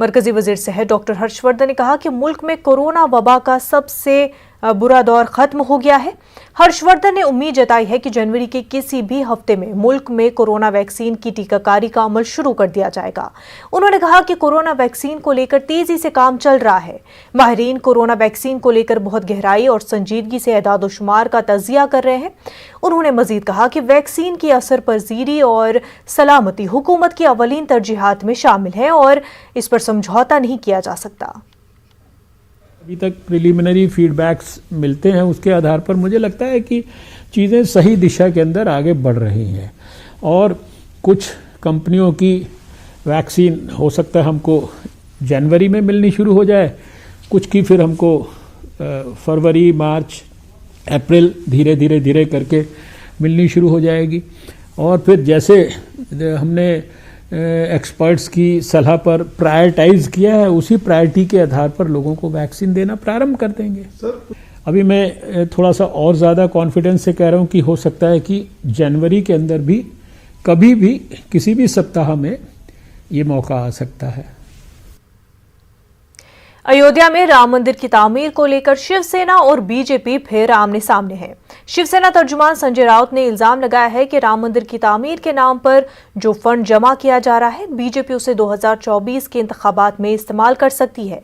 मरकजी वजीर सेहत डॉक्टर हर्षवर्धन ने कहा कि मुल्क में कोरोना वबा का सबसे बुरा दौर खत्म हो गया है। हर्षवर्धन ने उम्मीद जताई है कि जनवरी के किसी भी हफ्ते में मुल्क में कोरोना वैक्सीन की टीकाकारी का अमल शुरू कर दिया जाएगा। उन्होंने कहा कि कोरोना वैक्सीन को लेकर तेजी से काम चल रहा है। माहिरीन कोरोना वैक्सीन को लेकर बहुत गहराई और संजीदगी से एदाद-ओ-शुमार का तजिया कर रहे हैं। उन्होंने मजीद कहा कि वैक्सीन की असर पजीरी और सलामती हुकूमत की अवलीन तरजीहात में शामिल है और इस पर समझौता नहीं किया जा सकता। अभी तक प्रिलिमिनरी फीडबैक्स मिलते हैं, उसके आधार पर मुझे लगता है कि चीज़ें सही दिशा के अंदर आगे बढ़ रही हैं और कुछ कंपनियों की वैक्सीन हो सकता है हमको जनवरी में मिलनी शुरू हो जाए, कुछ की फिर हमको फरवरी, मार्च, अप्रैल धीरे करके मिलनी शुरू हो जाएगी। और फिर जैसे हमने एक्सपर्ट्स की सलाह पर प्रायोरिटाइज किया है, उसी प्रायोरिटी के आधार पर लोगों को वैक्सीन देना प्रारंभ कर देंगे। अभी मैं थोड़ा सा और ज़्यादा कॉन्फिडेंस से कह रहा हूँ कि हो सकता है कि जनवरी के अंदर भी कभी भी किसी भी सप्ताह में ये मौका आ सकता है। अयोध्या में राम मंदिर की तामीर को लेकर शिवसेना और बीजेपी फिर आमने सामने है। शिवसेना तर्जुमान संजय राउत ने इल्जाम लगाया है कि राम मंदिर की तामीर के नाम पर जो फंड जमा किया जा रहा है, बीजेपी उसे 2024 के इंतखाबात में इस्तेमाल कर सकती है।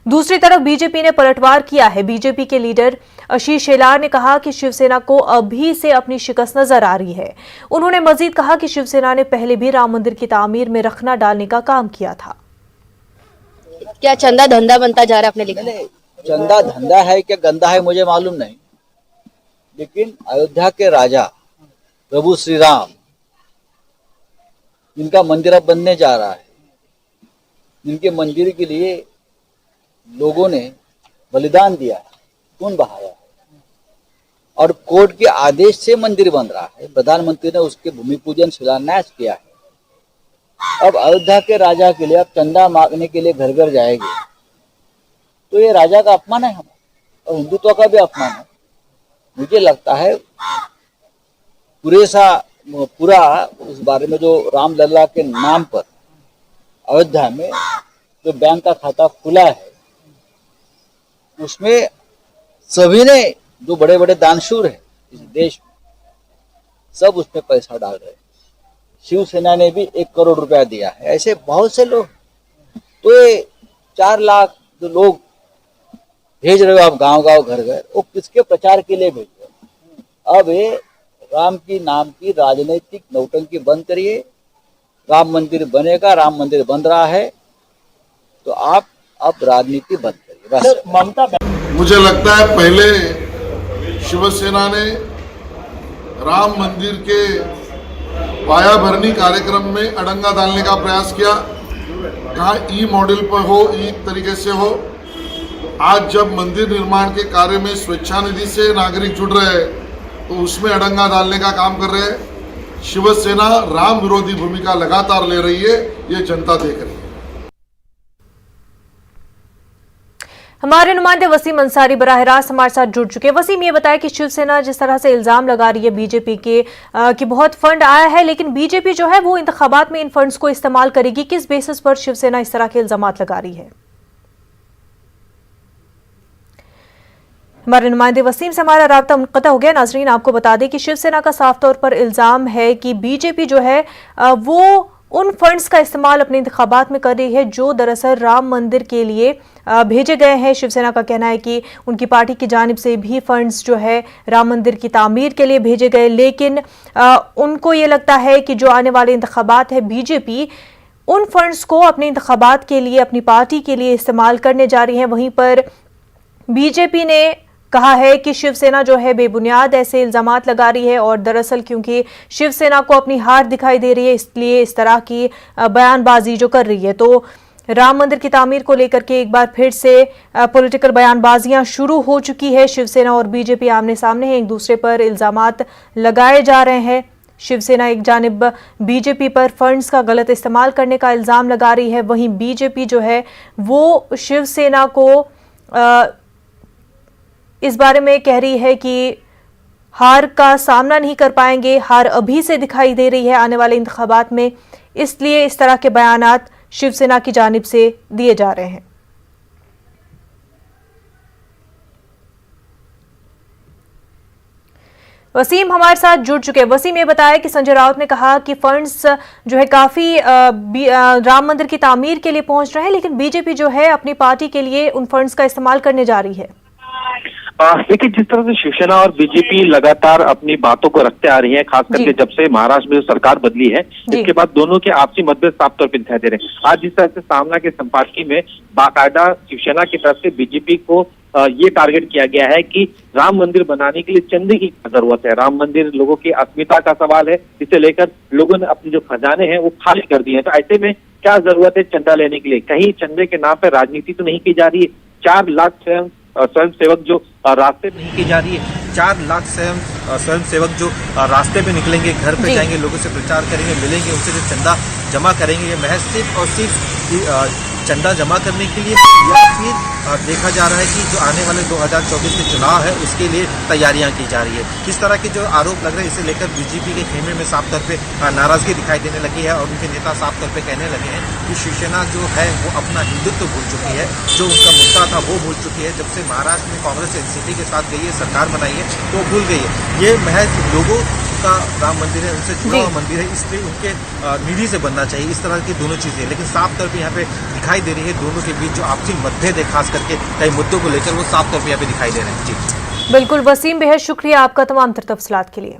दूसरी तरफ बीजेपी ने पलटवार किया है। बीजेपी के लीडर आशीष शेलार ने कहा कि शिवसेना को अभी से अपनी शिकस्त नजर आ रही है। उन्होंने मजीद कहा कि शिवसेना ने पहले भी राम मंदिर की तामीर में रखना डालने का काम किया था। क्या चंदा धंधा बनता जा रहा है? आपने लिखा चंदा धंधा है क्या गंदा है मुझे मालूम नहीं, लेकिन अयोध्या के राजा प्रभु श्री राम, जिनका मंदिर अब बनने जा रहा है, जिनके मंदिर के लिए लोगों ने बलिदान दिया है, खून बहाया है और कोर्ट के आदेश से मंदिर बन रहा है, प्रधानमंत्री ने उसके भूमि पूजन शिलान्यास किया है। अब अयोध्या के राजा के लिए अब चंदा मांगने के लिए घर घर जाएंगे तो ये राजा का अपमान है हमारा और हिंदुत्व का भी अपमान है। मुझे लगता है पूरा उस बारे में जो रामलला के नाम पर अयोध्या में जो बैंक का खाता खुला है, उसमें सभी ने जो बड़े बड़े दानशूर हैं इस देश में, सब उसमें पैसा डाल रहे हैं। शिवसेना ने भी 1 करोड़ रुपया दिया है। ऐसे बहुत से लोग, तो ये 4 लाख जो लोग भेज रहे हो आप गांव घर घर, वो किसके प्रचार के लिए भेज रहे हो? अब ये राम की नाम की राजनीतिक नौटंकी बंद करिए। राम मंदिर बनेगा, राम मंदिर बन रहा है, तो आप अब राजनीति बंद करिए बस। ममता, मुझे लगता है पहले शिवसेना ने राम मंदिर के पाया भरनी कार्यक्रम में अड़ंगा डालने का प्रयास किया, कहा ई मॉडल पर हो, ई तरीके से हो। आज जब मंदिर निर्माण के कार्य में स्वेच्छानिधि से नागरिक जुड़ रहे हैं तो उसमें अड़ंगा डालने का काम कर रहे हैं। शिवसेना राम विरोधी भूमिका लगातार ले रही है, ये जनता देख रही है। हमारे नुमाइंदे वसीम अंसारी बराह रास्त हमारे साथ जुड़ चुके हैं। वसीम, ये बताया कि शिवसेना जिस तरह से इल्जाम लगा रही है बीजेपी के कि बहुत फंड आया है, लेकिन बीजेपी जो है वो इंतखाबात में इन फंड्स को इस्तेमाल करेगी। किस बेसिस पर शिवसेना इस तरह के इल्जाम लगा रही है? हमारे नुमाइंदे वसीम से हमारा राब्ता मुनक़ता हो गया। नाजरीन, आपको बता दें कि शिवसेना का साफ तौर पर इल्जाम है कि बीजेपी जो है वो उन फंड्स का इस्तेमाल अपने इंतखाबात में कर रही है जो दरअसल राम मंदिर के लिए भेजे गए हैं। शिवसेना का कहना है कि उनकी पार्टी की जानिब से भी फंड्स जो है राम मंदिर की तामीर के लिए भेजे गए, लेकिन उनको ये लगता है कि जो आने वाले इंतखाबात है बीजेपी उन फंड्स को अपने इंतखाबात के लिए, अपनी पार्टी के लिए इस्तेमाल करने जा रही है। वहीं पर बीजेपी ने कहा है कि शिवसेना जो है बेबुनियाद ऐसे इल्जामात लगा रही है और दरअसल क्योंकि शिवसेना को अपनी हार दिखाई दे रही है इसलिए इस तरह की बयानबाजी जो कर रही है। तो राम मंदिर की तामीर को लेकर के एक बार फिर से पॉलिटिकल बयानबाजियां शुरू हो चुकी है। शिवसेना और बीजेपी आमने सामने हैं, एक दूसरे पर इल्जामात लगाए जा रहे हैं। शिवसेना एक जानिब बीजेपी पर फंड्स का गलत इस्तेमाल करने का इल्जाम लगा रही है, वहीं बीजेपी जो है वो शिवसेना को इस बारे में कह रही है कि हार का सामना नहीं कर पाएंगे, हार अभी से दिखाई दे रही है आने वाले इंतखाबात में, इसलिए इस तरह के बयानात शिवसेना की जानिब से दिए जा रहे हैं। वसीम हमारे साथ जुड़ चुके हैं। वसीम, ये बताया कि संजय राउत ने कहा कि फंड्स जो है काफी राम मंदिर की तामीर के लिए पहुंच रहे हैं, लेकिन बीजेपी जो है अपनी पार्टी के लिए उन फंड्स का इस्तेमाल करने जा रही है। देखिए, जिस तरह से शिवसेना और बीजेपी लगातार अपनी बातों को रखते आ रही है, खास करके जब से महाराष्ट्र में जो सरकार बदली है, इसके बाद दोनों के आपसी मतभेद साफ तौर पर दिखाई दे रहे हैं। आज जिस तरह से सामना के संपादकीय में बाकायदा शिवसेना की तरफ से बीजेपी को ये टारगेट किया गया है कि राम मंदिर बनाने के लिए चंदे की जरूरत है। राम मंदिर लोगों की अस्मिता का सवाल है, इसे लेकर लोगों ने अपने जो खजाने हैं वो खाली कर दिए हैं। तो ऐसे में क्या जरूरत है चंदा लेने के लिए? कहीं चंदे के नाम पर राजनीति तो नहीं की जा रही है। 4 लाख स्वयं सेवक जो रास्ते में नहीं की जा रही है। 4 लाख स्वयं सेवक जो रास्ते पे निकलेंगे, घर पे जाएंगे, लोगों से प्रचार करेंगे, मिलेंगे, उनसे जो चंदा जमा करेंगे, ये महज सिर्फ और सिर्फ चंदा जमा करने के लिए, या फिर देखा जा रहा है कि जो आने वाले 2024 के चुनाव है उसके लिए तैयारियां की जा रही है। इस तरह के जो आरोप लग रहे हैं, इसे लेकर बीजेपी के खेमे में साफ तौर पे नाराजगी दिखाई देने लगी है और उनके नेता साफ तौर पे कहने लगे हैं कि शिवसेना जो है वो अपना हिंदुत्व भूल चुकी है, जो उनका मुद्दा था वो भूल चुकी है। जब से महाराष्ट्र में कांग्रेस एनसीपी के साथ गई है, सरकार बनाई है, तो भूल गई है। ये महज लोगों का राम मंदिर है, उनसे जुड़ा हुआ मंदिर है, इसलिए उनके निधि से बनना चाहिए। इस तरह की दोनों चीजें, लेकिन साफ तौर पे यहाँ पे दिखाई दे रही है दोनों के बीच जो आपसी मतभेद है, खास करके कई मुद्दों को लेकर, वो साफ तौर पे यहाँ पे दिखाई दे रहे हैं। जी बिल्कुल वसीम, बेहद शुक्रिया आपका तमाम तफसीलात के लिए।